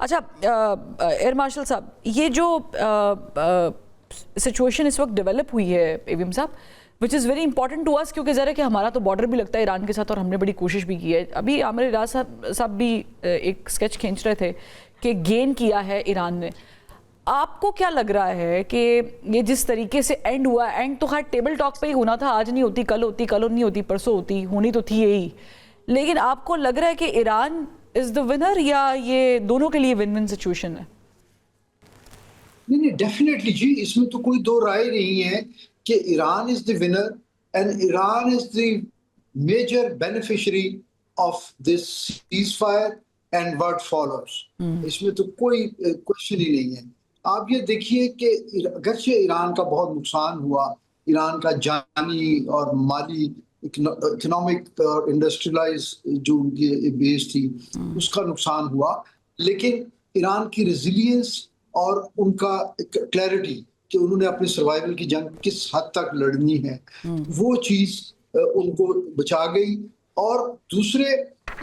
अच्छा air marshal साहब, ये जो सिचुएशन इस वक्त डेवलप हुई है AVM sahib, which is very important to us, क्योंकि ज़रा कि हमारा तो बॉर्डर भी लगता है ईरान के साथ और हमने बड़ी कोशिश भी की है। अभी आमिर रियाज साहब भी एक स्केच खींच रहे थे कि गेन किया है ईरान ने। आपको क्या लग रहा है कि ये जिस तरीके से एंड हुआ, एंड तो खैर टेबल टॉक पे ही होना था, आज नहीं होती कल होती, कल नहीं होती परसों होती, होनी तो थी यही, लेकिन आपको लग रहा है कि ईरान इज द विनर या ये दोनों के लिए विन विन सिचुएशन है? नहीं, डेफिनेटली जी, इसमें तो कोई दो राय नहीं है कि Iran is the winner and Iran is the major beneficiary of this ceasefire and what follows. इसमें तो कोई क्वेश्चन ही नहीं है। आप ये देखिए कि अगरचे ईरान का बहुत नुकसान हुआ, ईरान का जानी और माली इकोनॉमिक और इंडस्ट्रियलाइज जो उनकी बेस थी उसका नुकसान हुआ, लेकिन ईरान की रेजिलियंस और उनका क्लैरिटी कि उन्होंने अपने सर्वाइवल की जंग किस हद तक लड़नी है, वो चीज उनको बचा गई। और दूसरे,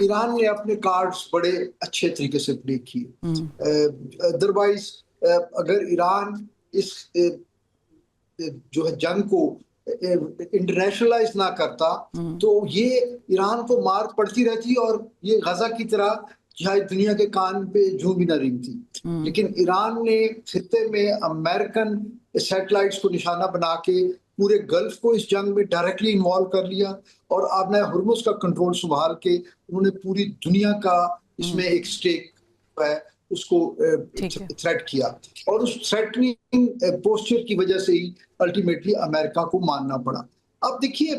ईरान ने अपने कार्ड्स बड़े अच्छे तरीके से प्ले किए। अदरवाइज अगर ईरान इस जो है जंग को इंटरनेशनलाइज ना करता तो ये ईरान को मार पड़ती रहती और ये गजा की तरह शायद दुनिया के कान पे जूं भी ना रिंगती। लेकिन ईरान ने खित्ते में अमेरिकन सैटेलाइट्स को निशाना बना के पूरे गल्फ को इस जंग में डायरेक्टली इन्वॉल्व कर लिया और अब हुर्मुज का कंट्रोल संभाल के उन्होंने पूरी दुनिया का इसमें एक स्टेक है उसको थ्रेट किया, और उस थ्रेटनिंग पोस्चर की वजह से ही अल्टीमेटली अमेरिका को मानना पड़ा। अब देखिए,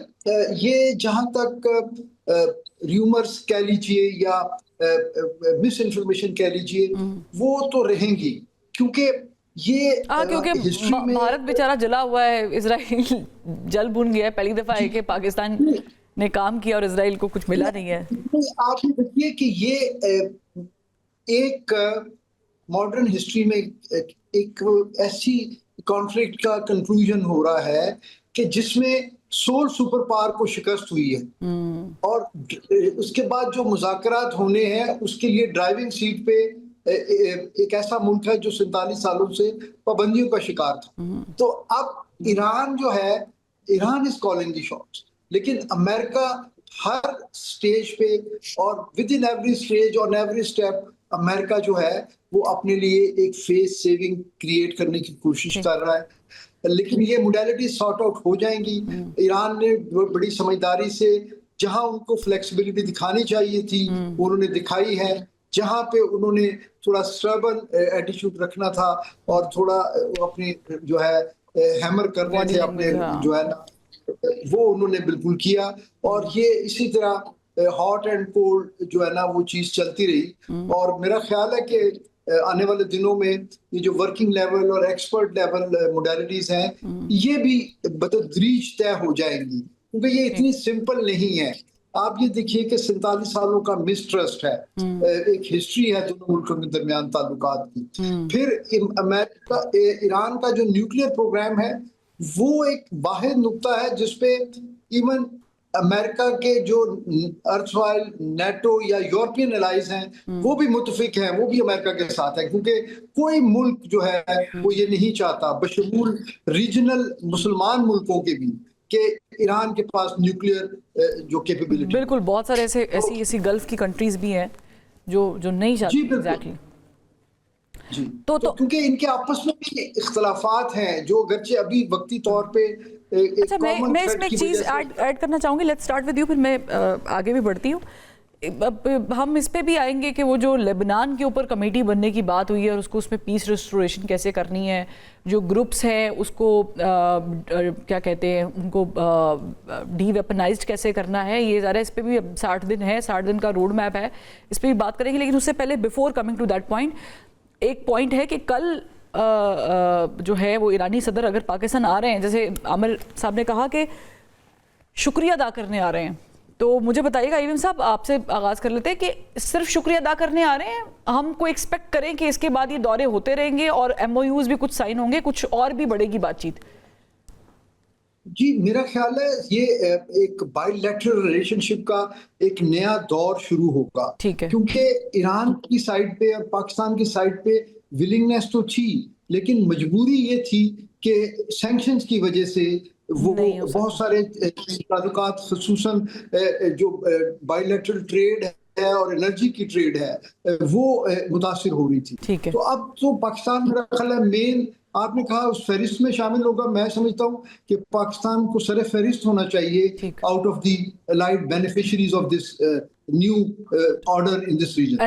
ये जहां तक र्यूमर्स कह लीजिए या मिस इन्फॉर्मेशन कह लीजिए, वो तो रहेंगी, क्योंकि ये क्योंकि भारत बेचारा जला हुआ है, इजराइल जल भुन गया है। पहली दफा है कि पाकिस्तान ने काम किया और इजराइल को कुछ मिला नहीं है। आप ये देखिए कि ये एक मॉडर्न हिस्ट्री में एक ऐसी कॉन्फ्लिक्ट का कंक्लूजन हो रहा है कि जिसमें सोल सुपर पावर को शिकस्त हुई है, और उसके बाद जो मुज़ाकरात होने हैं उसके लिए ड्राइविंग सीट पे एक ऐसा मुल्क है जो 47 सालों से पाबंदियों का शिकार था। तो अब ईरान जो है, Iran is calling the shots, लेकिन अमेरिका हर स्टेज पे और विद इन एवरी स्टेज और एवरी स्टेप अमेरिका जो है वो अपने लिए एक फेस सेविंग क्रिएट करने की कोशिश कर रहा है। लेकिन ये मोडेलिटी सॉर्ट आउट हो जाएंगी। ईरान ने बड़ी समझदारी से जहां उनको फ्लेक्सिबिलिटी दिखानी चाहिए थी उन्होंने दिखाई है, जहां पे उन्होंने थोड़ा स्टर्बन एटीट्यूड रखना था और थोड़ा अपनी जो है हैमर करने थे अपने जो है ना, वो उन्होंने बिल्कुल किया। और ये इसी तरह हॉट एंड कोल्ड जो है ना वो चीज चलती रही। और मेरा ख्याल है कि आने वाले दिनों में ये जो वर्किंग लेवल और एक्सपर्ट लेवल मोडेलिटीज हैं ये भी बतदरीज तय हो जाएंगी, क्योंकि ये इतनी सिंपल नहीं है। आप ये देखिए कि 47 सालों का मिसट्रस्ट है, एक हिस्ट्री है दोनों मुल्कों के दरमियान ताल्लुकात की। फिर अमेरिका ईरान का जो न्यूक्लियर प्रोग्राम है वो एक वाहिद नुक्ता है जिसपे इवन अमेरिका के जो अर्थवाइल नेटो या यूरोपियन एलाइज हैं वो भी मुतफिक हैं, वो भी अमेरिका के साथ है, क्योंकि कोई मुल्क जो है वो ये नहीं चाहता बशमूल रीजनल मुसलमान मुल्कों के भी कि ईरान के पास न्यूक्लियर जो कैपेबिलिटी। बिल्कुल, बहुत सारे ऐसी गल्फ की कंट्रीज भी हैं जो नहीं चाहती। एग्जैक्टली जी, तो क्योंकि इनके आपस में भी इख्तलाफात हैं जो अगरचे अभी वक्ती तौर पे अच्छा, मैं इसमें एक चीज़ ऐड करना चाहूँगी। लेट्स स्टार्ट विद यू, फिर मैं आगे भी बढ़ती हूँ। हम इस पे भी आएंगे कि वो जो लेबनान के ऊपर कमेटी बनने की बात हुई है और उसको उसमें पीस रिस्टोरेशन कैसे करनी है, जो ग्रुप्स हैं उसको क्या कहते हैं उनको डी वेपनाइज्ड कैसे करना है, ये ज़रा इस पर भी 60 दिन है, 60 दिन का रोड मैप है, इस पर भी बात करेंगे। लेकिन उससे पहले before coming to that point, एक पॉइंट है कि कल जो है वो ईरानी सदर अगर पाकिस्तान आ रहे हैं, जैसे आमिर साहब ने कहा कि शुक्रिया अदा करने आ रहे हैं, तो मुझे बताइएगा एवीएम साहब, आपसे आगाज़ कर लेते हैं कि सिर्फ शुक्रिया अदा करने आ रहे हैं, हमको एक्सपेक्ट करें कि इसके बाद ये दौरे होते रहेंगे और MOUs भी कुछ साइन होंगे, कुछ और भी बढ़ेगी बातचीत? जी, मेरा ख्याल है ये एक बायलैटरल रिलेशनशिप का एक नया दौर शुरू होगा, ठीक है। क्योंकि ईरान की साइड पे और पाकिस्तान की साइड पे विलिंगनेस तो थी, लेकिन मजबूरी ये थी कि सैंक्शंस की वजह से वो नहीं हो बहुत सकता। सारे ताल्लुकात, खसूसन जो बायलैटरल ट्रेड है और एनर्जी की ट्रेड है, वो मुतासिर हो रही थी। ठीक है। तो अब तो पाकिस्तान मेरा ख्याल है मेन, आपने कहा उस फहरिस्त में शामिल होगा। मैं समझता हूँ कि पाकिस्तान को सर फहरिस्त होना चाहिए ठीक। Out of the light beneficiaries of this new order in this reason.